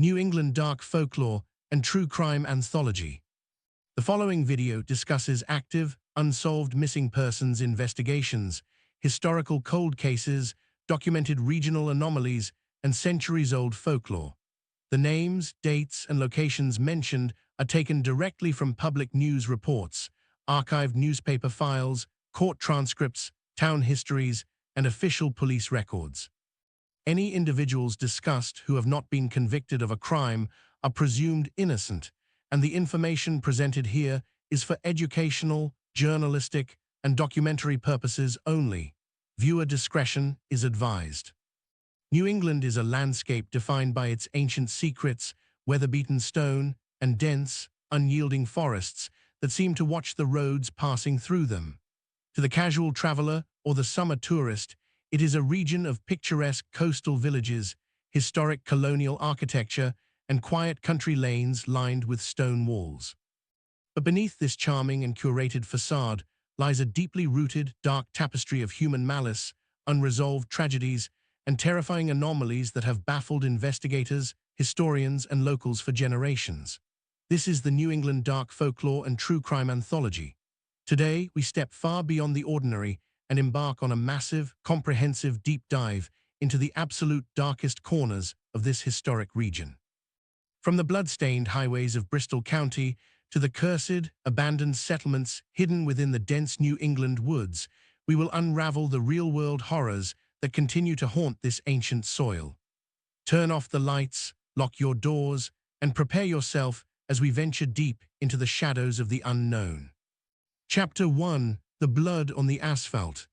New England Dark Folklore and True Crime Anthology. The following video discusses active, unsolved missing persons investigations, historical cold cases, documented regional anomalies, and centuries-old folklore. The names, dates, and locations mentioned are taken directly from public news reports, archived newspaper files, court transcripts, town histories, and official police records. Any individuals discussed who have not been convicted of a crime are presumed innocent, and the information presented here is for educational, journalistic, and documentary purposes only. Viewer discretion is advised. New England is a landscape defined by its ancient secrets, weather-beaten stone, and dense, unyielding forests that seem to watch the roads passing through them. To the casual traveler or the summer tourist, it is a region of picturesque coastal villages, historic colonial architecture, and quiet country lanes lined with stone walls. But beneath this charming and curated facade lies a deeply rooted, dark tapestry of human malice, unresolved tragedies, and terrifying anomalies that have baffled investigators, historians, and locals for generations. This is the New England Dark Folklore and True Crime Anthology. Today, we step far beyond the ordinary and embark on a massive, comprehensive deep dive into the absolute darkest corners of this historic region. From the blood-stained highways of Bristol County to the cursed, abandoned settlements hidden within the dense New England woods, we will unravel the real-world horrors that continue to haunt this ancient soil. Turn off the lights, lock your doors, and prepare yourself as we venture deep into the shadows of the unknown. Chapter 1: The Blood on the Asphalt.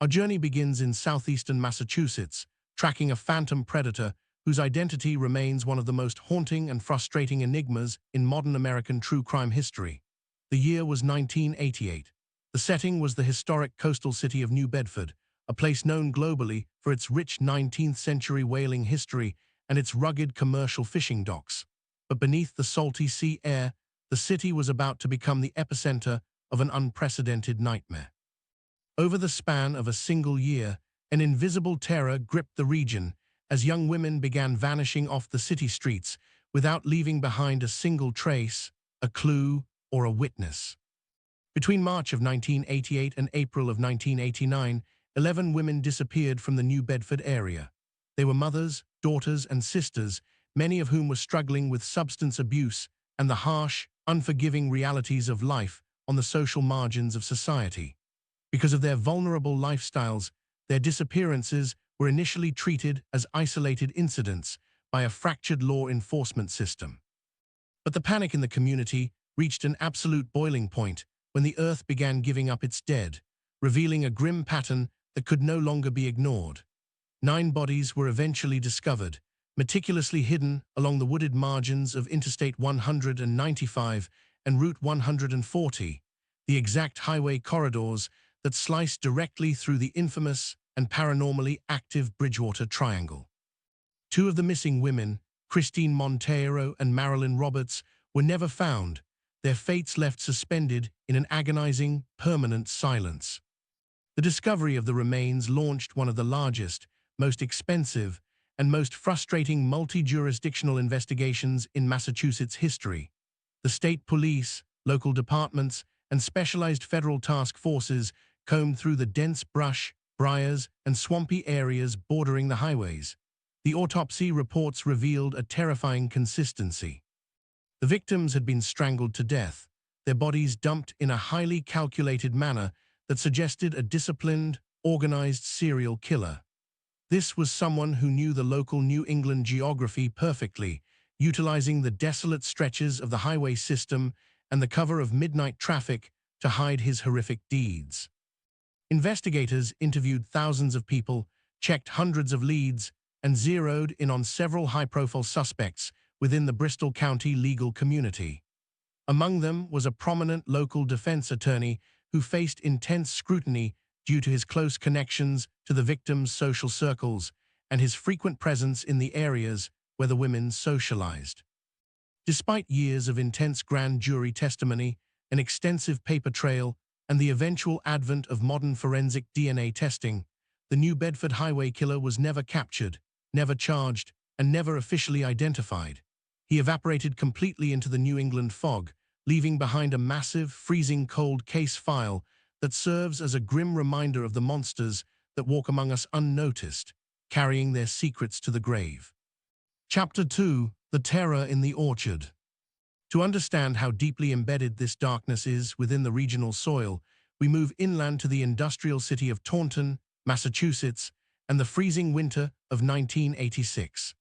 Our journey begins in southeastern Massachusetts, tracking a phantom predator whose identity remains one of the most haunting and frustrating enigmas in modern American true crime history. The year was 1988. The setting was the historic coastal city of New Bedford, a place known globally for its rich 19th-century whaling history and its rugged commercial fishing docks. But beneath the salty sea air, the city was about to become the epicenter of an unprecedented nightmare. Over the span of a single year, an invisible terror gripped the region as young women began vanishing off the city streets without leaving behind a single trace, a clue, or a witness. Between March of 1988 and April of 1989, 11 women disappeared from the New Bedford area. They were mothers, daughters, and sisters, many of whom were struggling with substance abuse and the harsh, unforgiving realities of life on the social margins of society. Because of their vulnerable lifestyles, their disappearances were initially treated as isolated incidents by a fractured law enforcement system. But the panic in the community reached an absolute boiling point when the earth began giving up its dead, revealing a grim pattern that could no longer be ignored. 9 bodies were eventually discovered, meticulously hidden along the wooded margins of Interstate 195 and Route 140, the exact highway corridors that slice directly through the infamous and paranormally active Bridgewater Triangle. 2 of the missing women, Christine Monteiro and Marilyn Roberts, were never found, their fates left suspended in an agonizing, permanent silence. The discovery of the remains launched one of the largest, most expensive, and most frustrating multi-jurisdictional investigations in Massachusetts history. The state police, local departments, and specialized federal task forces combed through the dense brush, briars, and swampy areas bordering the highways. The autopsy reports revealed a terrifying consistency. The victims had been strangled to death, their bodies dumped in a highly calculated manner that suggested a disciplined, organized serial killer. This was someone who knew the local New England geography perfectly, utilizing the desolate stretches of the highway system and the cover of midnight traffic to hide his horrific deeds. Investigators interviewed thousands of people, checked hundreds of leads, and zeroed in on several high-profile suspects within the Bristol County legal community. Among them was a prominent local defense attorney who faced intense scrutiny due to his close connections to the victims' social circles and his frequent presence in the areas where the women socialized. Despite years of intense grand jury testimony, an extensive paper trail, and the eventual advent of modern forensic DNA testing, the New Bedford Highway Killer was never captured, never charged, and never officially identified. He evaporated completely into the New England fog, leaving behind a massive, freezing cold case file that serves as a grim reminder of the monsters that walk among us unnoticed, carrying their secrets to the grave. Chapter 2: The Terror in the Orchard. To understand how deeply embedded this darkness is within the regional soil, we move inland to the industrial city of Taunton, Massachusetts, and the freezing winter of 1986.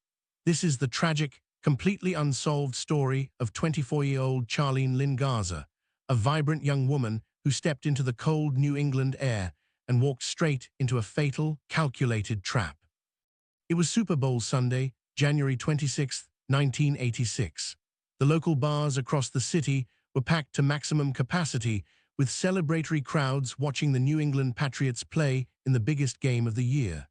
This is the tragic, completely unsolved story of 24-year-old Charlene Lynn Garza, a vibrant young woman who stepped into the cold New England air and walked straight into a fatal, calculated trap. It was Super Bowl Sunday, January 26, 1986. The local bars across the city were packed to maximum capacity, with celebratory crowds watching the New England Patriots play in the biggest game of the year.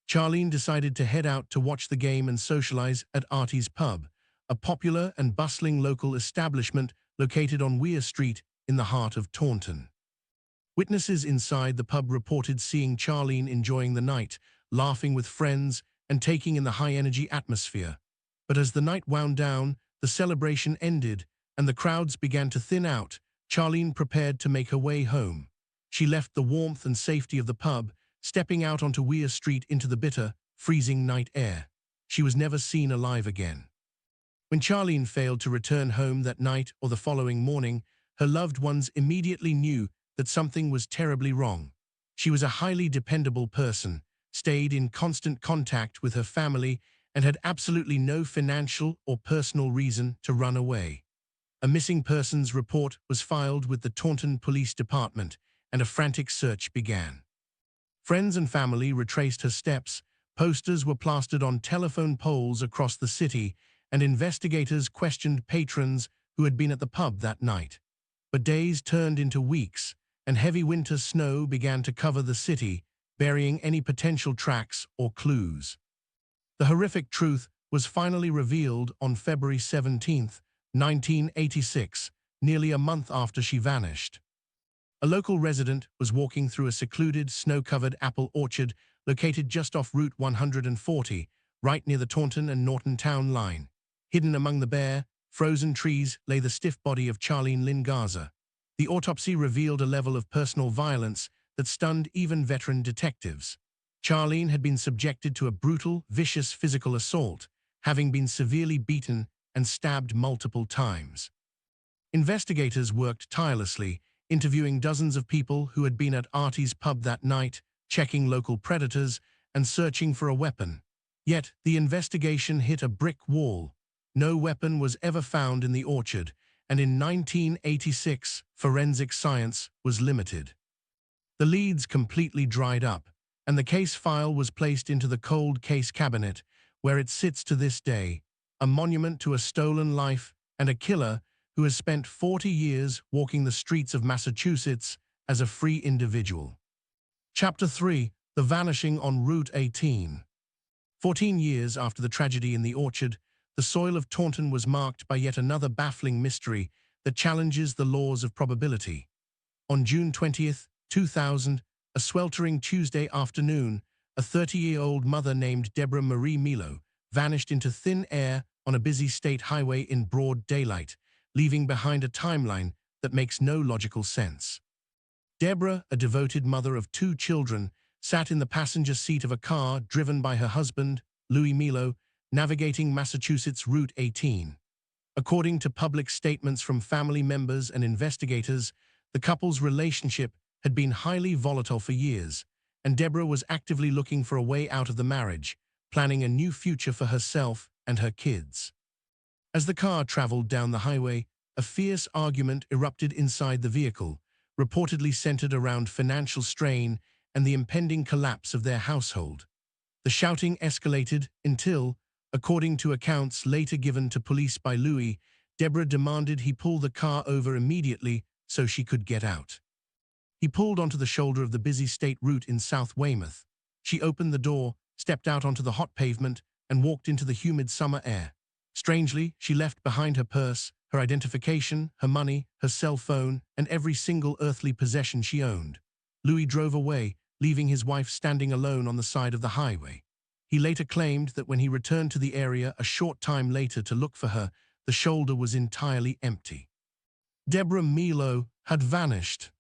Charlene decided to head out to watch the game and socialize at Artie's Pub, a popular and bustling local establishment located on Weir Street in the heart of Taunton. Witnesses inside the pub reported seeing Charlene enjoying the night, laughing with friends, and taking in the high-energy atmosphere. But as the night wound down, the celebration ended, and the crowds began to thin out. Charlene prepared to make her way home. She left the warmth and safety of the pub, stepping out onto Weir Street into the bitter, freezing night air. She was never seen alive again. When Charlene failed to return home that night or the following morning, her loved ones immediately knew that something was terribly wrong. She was a highly dependable person, stayed in constant contact with her family, and had absolutely no financial or personal reason to run away. A missing persons report was filed with the Taunton Police Department, and a frantic search began. Friends and family retraced her steps, posters were plastered on telephone poles across the city, and investigators questioned patrons who had been at the pub that night. But days turned into weeks, and heavy winter snow began to cover the city, burying any potential tracks or clues. The horrific truth was finally revealed on February 17, 1986, nearly a month after she vanished. A local resident was walking through a secluded, snow-covered apple orchard located just off Route 140, right near the Taunton and Norton town line. Hidden among the bare, frozen trees lay the stiff body of Charlene Lynn Garza. The autopsy revealed a level of personal violence that stunned even veteran detectives. Charlene had been subjected to a brutal, vicious physical assault, having been severely beaten and stabbed multiple times. Investigators worked tirelessly, interviewing dozens of people who had been at Artie's Pub that night, checking local predators, and searching for a weapon. Yet, the investigation hit a brick wall. No weapon was ever found in the orchard, and in 1986, forensic science was limited. The leads completely dried up, and the case file was placed into the cold case cabinet, where it sits to this day, a monument to a stolen life and a killer who has spent 40 years walking the streets of Massachusetts as a free individual. Chapter 3: The Vanishing on Route 18. 14 years after the tragedy in the orchard, the soil of Taunton was marked by yet another baffling mystery that challenges the laws of probability. On June 20, 2000, a sweltering Tuesday afternoon, a 30-year-old mother named Debra Marie Melo vanished into thin air on a busy state highway in broad daylight, leaving behind a timeline that makes no logical sense. Debra, a devoted mother of 2 children, sat in the passenger seat of a car driven by her husband, Louis Melo, navigating Massachusetts Route 18. According to public statements from family members and investigators, the couple's relationship had been highly volatile for years, and Debra was actively looking for a way out of the marriage, planning a new future for herself and her kids. As the car traveled down the highway, a fierce argument erupted inside the vehicle, reportedly centered around financial strain and the impending collapse of their household. The shouting escalated until, according to accounts later given to police by Louis, Debra demanded he pull the car over immediately so she could get out. He pulled onto the shoulder of the busy state route in South Weymouth. She opened the door, stepped out onto the hot pavement, and walked into the humid summer air. Strangely, she left behind her purse, her identification, her money, her cell phone, and every single earthly possession she owned. Louis drove away, leaving his wife standing alone on the side of the highway. He later claimed that when he returned to the area a short time later to look for her, the shoulder was entirely empty. Debra Melo had vanished.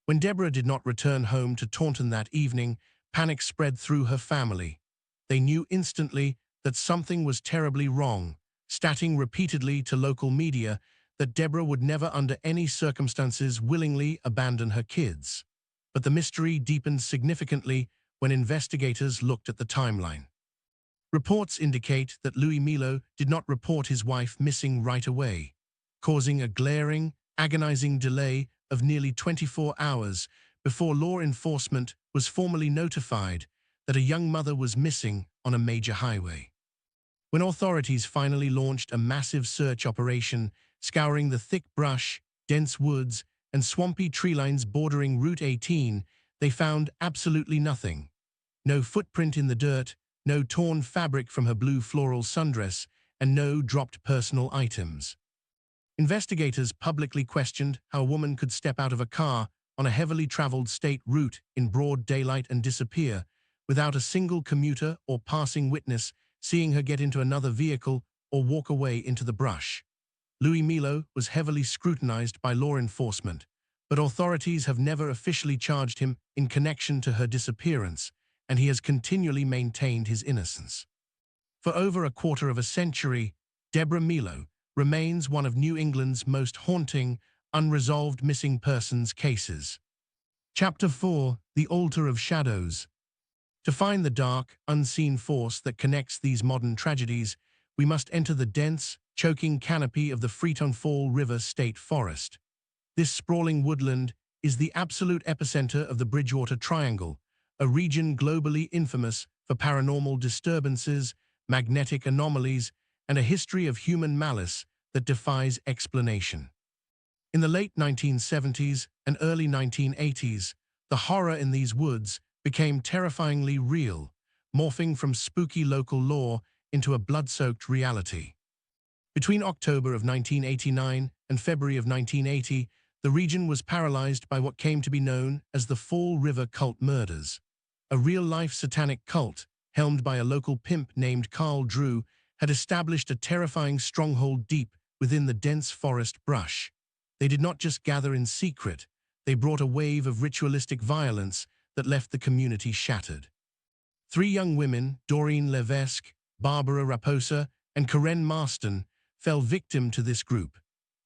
When Debra did not return home to Taunton that evening, panic spread through her family. They knew instantly that something was terribly wrong, stating repeatedly to local media that Debra would never under any circumstances willingly abandon her kids. But the mystery deepened significantly when investigators looked at the timeline. Reports indicate that Louis Melo did not report his wife missing right away, causing a glaring, agonizing delay of nearly 24 hours before law enforcement was formally notified that a young mother was missing on a major highway. When authorities finally launched a massive search operation, scouring the thick brush, dense woods, and swampy tree lines bordering Route 18, they found absolutely nothing. No footprint in the dirt, no torn fabric from her blue floral sundress, and no dropped personal items. Investigators publicly questioned how a woman could step out of a car on a heavily traveled state route in broad daylight and disappear, without a single commuter or passing witness seeing her get into another vehicle or walk away into the brush. Louis Melo was heavily scrutinized by law enforcement, but authorities have never officially charged him in connection to her disappearance, and he has continually maintained his innocence. For over a quarter of a century, Debra Melo remains one of New England's most haunting, unresolved missing persons cases. Chapter 4: The Altar of Shadows. To find the dark, unseen force that connects these modern tragedies, we must enter the dense, choking canopy of the Freetown-Fall River State Forest. This sprawling woodland is the absolute epicenter of the Bridgewater Triangle, a region globally infamous for paranormal disturbances, magnetic anomalies, and a history of human malice that defies explanation. In the late 1970s and early 1980s, the horror in these woods became terrifyingly real, morphing from spooky local lore into a blood-soaked reality. Between October of 1989 and February of 1980, the region was paralyzed by what came to be known as the Fall River Cult murders. A real-life satanic cult, helmed by a local pimp named Carl Drew, had established a terrifying stronghold deep within the dense forest brush. They did not just gather in secret, they brought a wave of ritualistic violence that left the community shattered. 3 young women, Doreen Levesque, Barbara Raposa, and Karen Marston, fell victim to this group.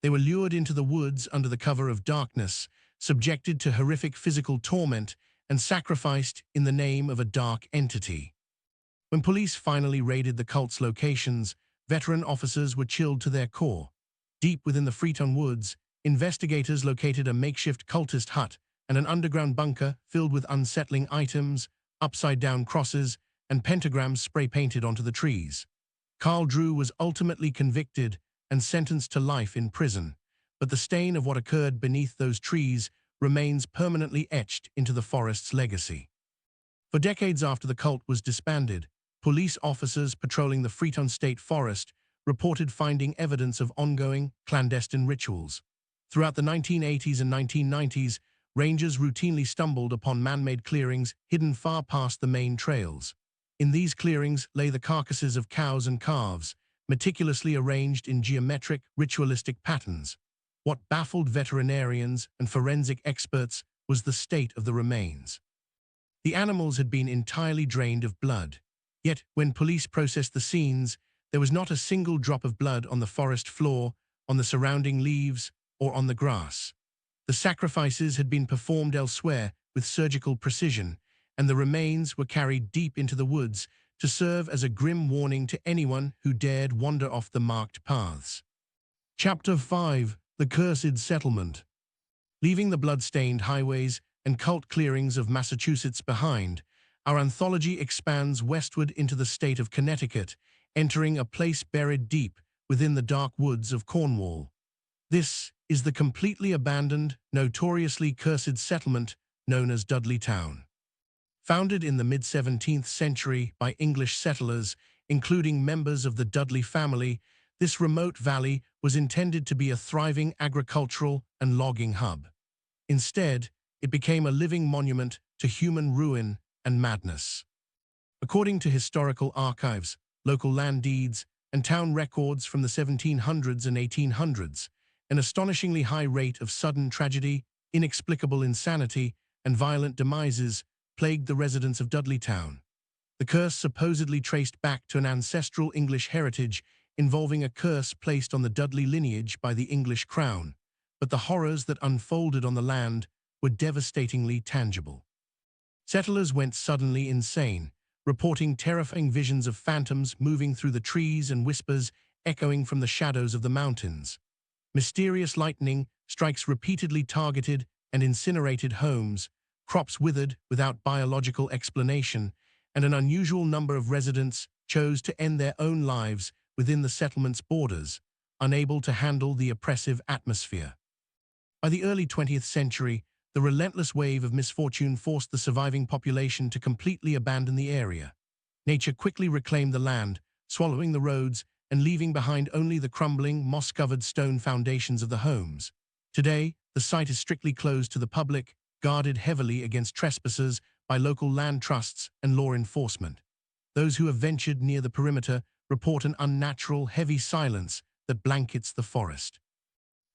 They were lured into the woods under the cover of darkness, subjected to horrific physical torment, and sacrificed in the name of a dark entity. When police finally raided the cult's locations, veteran officers were chilled to their core. Deep within the Freetown woods, investigators located a makeshift cultist hut and an underground bunker filled with unsettling items, upside-down crosses, and pentagrams spray-painted onto the trees. Carl Drew was ultimately convicted and sentenced to life in prison, but the stain of what occurred beneath those trees remains permanently etched into the forest's legacy. For decades after the cult was disbanded, police officers patrolling the Freetown State Forest reported finding evidence of ongoing, clandestine rituals. Throughout the 1980s and 1990s, rangers routinely stumbled upon man-made clearings hidden far past the main trails. In these clearings lay the carcasses of cows and calves, meticulously arranged in geometric, ritualistic patterns. What baffled veterinarians and forensic experts was the state of the remains. The animals had been entirely drained of blood. Yet, when police processed the scenes, there was not a single drop of blood on the forest floor, on the surrounding leaves, or on the grass. The sacrifices had been performed elsewhere with surgical precision, and the remains were carried deep into the woods to serve as a grim warning to anyone who dared wander off the marked paths. Chapter 5: The Cursed Settlement. Leaving the blood-stained highways and cult clearings of Massachusetts behind, our anthology expands westward into the state of Connecticut, entering a place buried deep within the dark woods of Cornwall. This is the completely abandoned, notoriously cursed settlement known as Dudleytown. Founded in the mid-17th century by English settlers, including members of the Dudley family, this remote valley was intended to be a thriving agricultural and logging hub. Instead, it became a living monument to human ruin and madness. According to historical archives, local land deeds, and town records from the 1700s and 1800s, an astonishingly high rate of sudden tragedy, inexplicable insanity, and violent demises plagued the residents of Dudleytown. The curse supposedly traced back to an ancestral English heritage involving a curse placed on the Dudley lineage by the English crown, but the horrors that unfolded on the land were devastatingly tangible. Settlers went suddenly insane, reporting terrifying visions of phantoms moving through the trees and whispers echoing from the shadows of the mountains. Mysterious lightning strikes repeatedly targeted and incinerated homes, crops withered without biological explanation, and an unusual number of residents chose to end their own lives within the settlement's borders, unable to handle the oppressive atmosphere. By the early 20th century, the relentless wave of misfortune forced the surviving population to completely abandon the area. Nature quickly reclaimed the land, swallowing the roads and leaving behind only the crumbling, moss-covered stone foundations of the homes. Today, the site is strictly closed to the public, guarded heavily against trespassers by local land trusts and law enforcement. Those who have ventured near the perimeter report an unnatural, heavy silence that blankets the forest.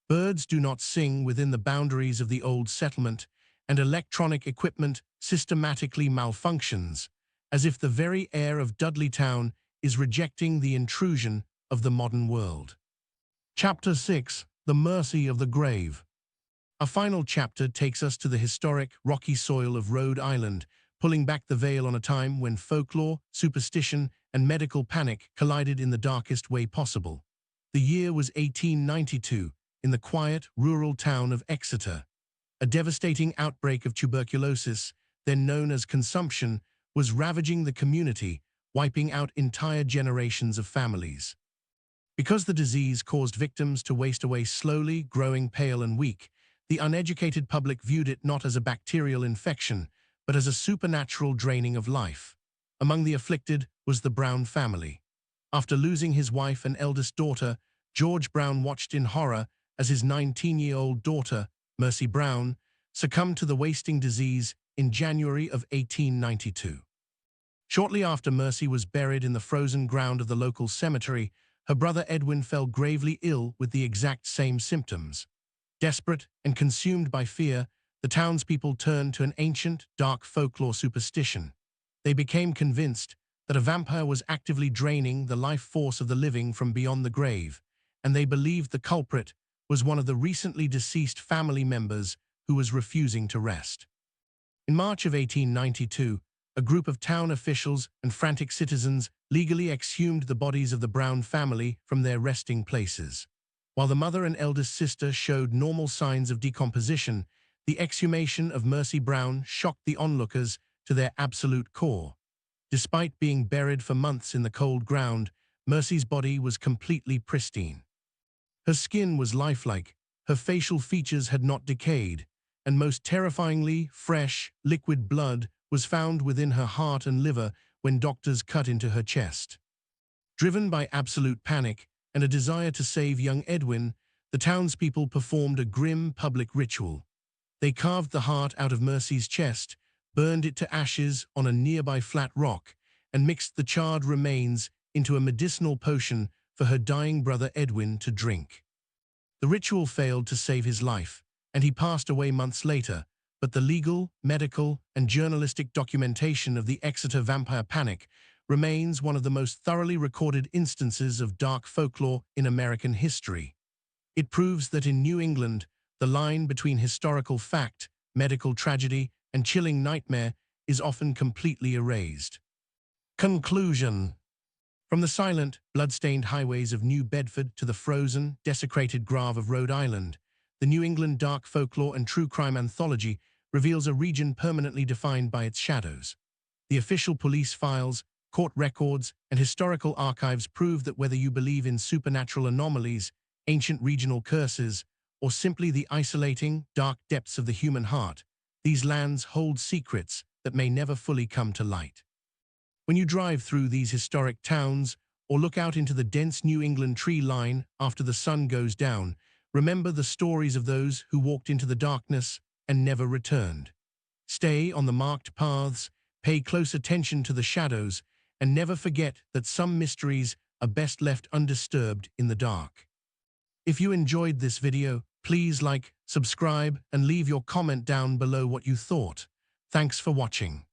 Birds do not sing within the boundaries of the old settlement, and electronic equipment systematically malfunctions, as if the very air of Dudleytown is rejecting the intrusion of the modern world. Chapter 6: The Mercy of the Grave. Our final chapter takes us to the historic, rocky soil of Rhode Island, pulling back the veil on a time when folklore, superstition, and medical panic collided in the darkest way possible. The year was 1892, in the quiet, rural town of Exeter. A devastating outbreak of tuberculosis, then known as consumption, was ravaging the community, wiping out entire generations of families. Because the disease caused victims to waste away slowly, growing pale and weak, the uneducated public viewed it not as a bacterial infection, but as a supernatural draining of life. Among the afflicted was the Brown family. After losing his wife and eldest daughter, George Brown watched in horror as his 19-year-old daughter, Mercy Brown, succumbed to the wasting disease in January of 1892. Shortly after Mercy was buried in the frozen ground of the local cemetery, her brother Edwin fell gravely ill with the exact same symptoms. Desperate and consumed by fear, the townspeople turned to an ancient, dark folklore superstition. They became convinced that a vampire was actively draining the life force of the living from beyond the grave, and they believed the culprit was one of the recently deceased family members who was refusing to rest. In March of 1892, a group of town officials and frantic citizens legally exhumed the bodies of the Brown family from their resting places. While the mother and eldest sister showed normal signs of decomposition, the exhumation of Mercy Brown shocked the onlookers to their absolute core. Despite being buried for months in the cold ground, Mercy's body was completely pristine. Her skin was lifelike, her facial features had not decayed, and most terrifyingly, fresh, liquid blood was found within her heart and liver when doctors cut into her chest. Driven by absolute panic and a desire to save young Edwin, the townspeople performed a grim public ritual. They carved the heart out of Mercy's chest, burned it to ashes on a nearby flat rock, and mixed the charred remains into a medicinal potion for her dying brother Edwin to drink. The ritual failed to save his life, and he passed away months later, but the legal, medical, and journalistic documentation of the Exeter vampire panic remains one of the most thoroughly recorded instances of dark folklore in American history. It proves that in New England, the line between historical fact, medical tragedy, and chilling nightmare is often completely erased. Conclusion. From the silent, blood-stained highways of New Bedford to the frozen, desecrated grave of Rhode Island, the New England Dark Folklore and True Crime Anthology reveals a region permanently defined by its shadows. The official police files, court records, and historical archives prove that whether you believe in supernatural anomalies, ancient regional curses, or simply the isolating, dark depths of the human heart, these lands hold secrets that may never fully come to light. When you drive through these historic towns or look out into the dense New England tree line after the sun goes down, remember the stories of those who walked into the darkness and never returned. Stay on the marked paths, pay close attention to the shadows, and never forget that some mysteries are best left undisturbed in the dark. If you enjoyed this video, please like, subscribe, and leave your comment down below what you thought. Thanks for watching.